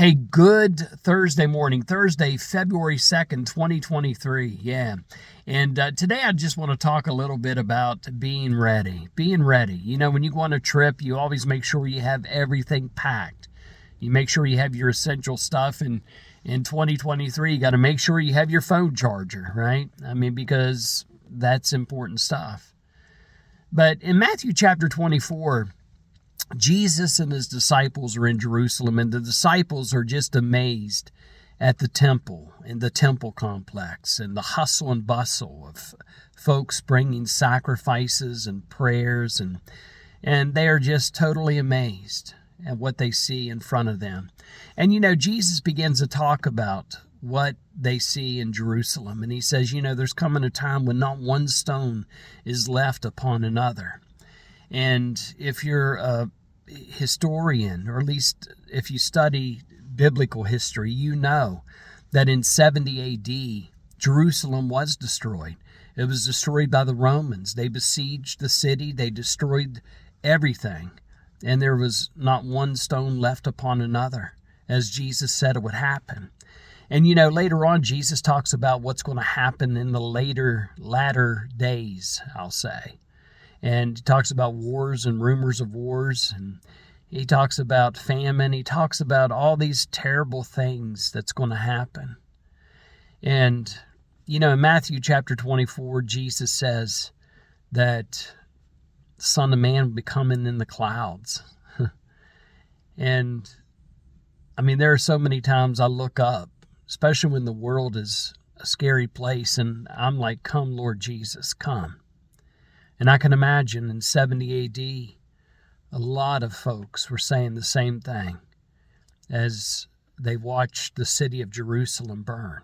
Hey, good Thursday morning, Thursday, February 2nd, 2023. Yeah. And today I just want to talk a little bit about being ready. Being ready. You know, when you go on a trip, you always make sure you have everything packed. You make sure you have your essential stuff. And in 2023, you got to make sure you have your phone charger, right? I mean, because that's important stuff. But in Matthew chapter 24, Jesus and his disciples are in Jerusalem, and the disciples are just amazed at the temple and the temple complex and the hustle and bustle of folks bringing sacrifices and prayers, and they are just totally amazed at what they see in front of them. And, you know, Jesus begins to talk about what they see in Jerusalem, and he says, you know, there's coming a time when not one stone is left upon another. And if you're a historian, or at least if you study biblical history, you know that in 70 AD, Jerusalem was destroyed. It was destroyed by the Romans. They besieged the city. They destroyed everything. And there was not one stone left upon another, as Jesus said it would happen. And, you know, later on, Jesus talks about what's going to happen in the latter days, I'll say. And he talks about wars and rumors of wars, and he talks about famine. He talks about all these terrible things that's going to happen. And, you know, in Matthew chapter 24, Jesus says that the Son of Man will be coming in the clouds. And, I mean, there are so many times I look up, especially when the world is a scary place, and I'm like, come, Lord Jesus, come. And I can imagine in 70 AD, a lot of folks were saying the same thing as they watched the city of Jerusalem burn.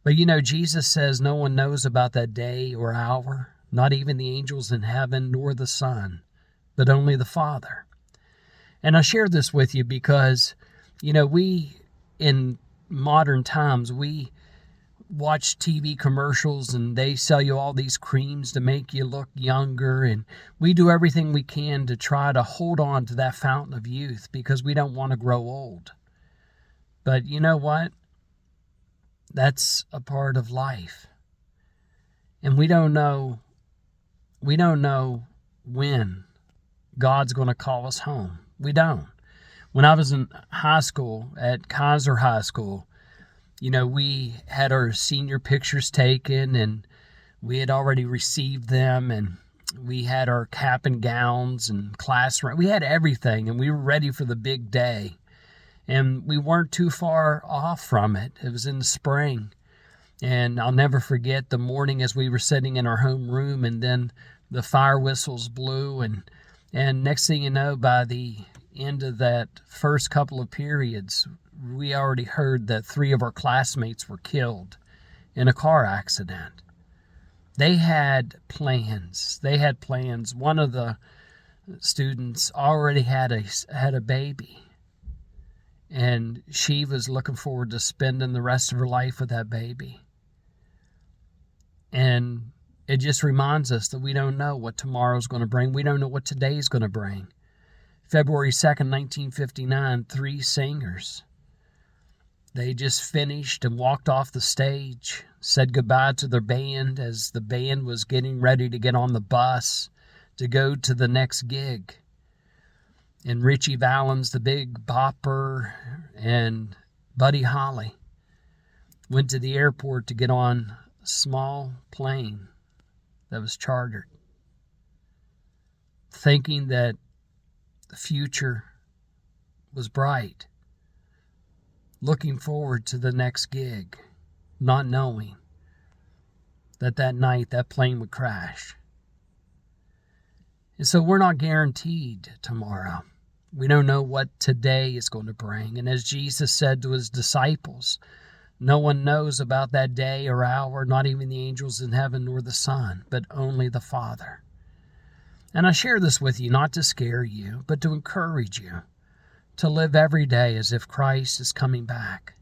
But you know, Jesus says no one knows about that day or hour, not even the angels in heaven nor the Son, but only the Father. And I share this with you because, you know, we, in modern times, we watch TV commercials and they sell you all these creams to make you look younger, and we do everything we can to try to hold on to that fountain of youth because we don't want to grow old. But you know what? That's a part of life. And we don't know when God's going to call us home. We don't. When I was in high school at Kaiser High School, you know, we had our senior pictures taken, and we had already received them, and we had our cap and gowns and classroom. We had everything, and we were ready for the big day. And we weren't too far off from it. It was in the spring. And I'll never forget the morning as we were sitting in our home room, and then the fire whistles blew, and next thing you know, by the end of that first couple of periods, we already heard that 3 of our classmates were killed in a car accident. They had plans. One of the students already had a baby, and she was looking forward to spending the rest of her life with that baby. And it just reminds us that we don't know what tomorrow's going to bring. We don't know what today's going to bring. February 2nd, 1959, 3 singers, they just finished and walked off the stage, said goodbye to their band as the band was getting ready to get on the bus to go to the next gig. And Richie Valens, the Big Bopper, and Buddy Holly went to the airport to get on a small plane that was chartered, thinking that the future was bright, looking forward to the next gig, not knowing that that night that plane would crash. And so we're not guaranteed tomorrow. We don't know what today is going to bring. And as Jesus said to his disciples, no one knows about that day or hour, not even the angels in heaven nor the Son, but only the Father. And I share this with you not to scare you, but to encourage you to live every day as if Christ is coming back.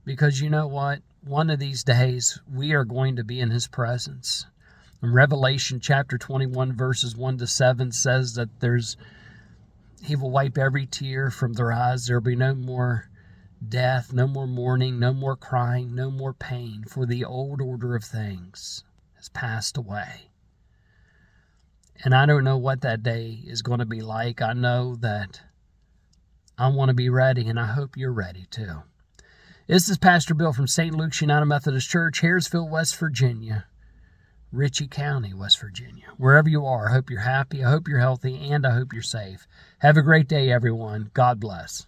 Because you know what? One of these days, we are going to be in his presence. And Revelation chapter 21, verses 1 to 7 says that there's He will wipe every tear from their eyes. There will be no more death, no more mourning, no more crying, no more pain, for the old order of things has passed away. And I don't know what that day is going to be like. I know that I want to be ready, and I hope you're ready too. This is Pastor Bill from St. Luke's United Methodist Church, Harrisville, West Virginia, Ritchie County, West Virginia. Wherever you are, I hope you're happy, I hope you're healthy, and I hope you're safe. Have a great day, everyone. God bless.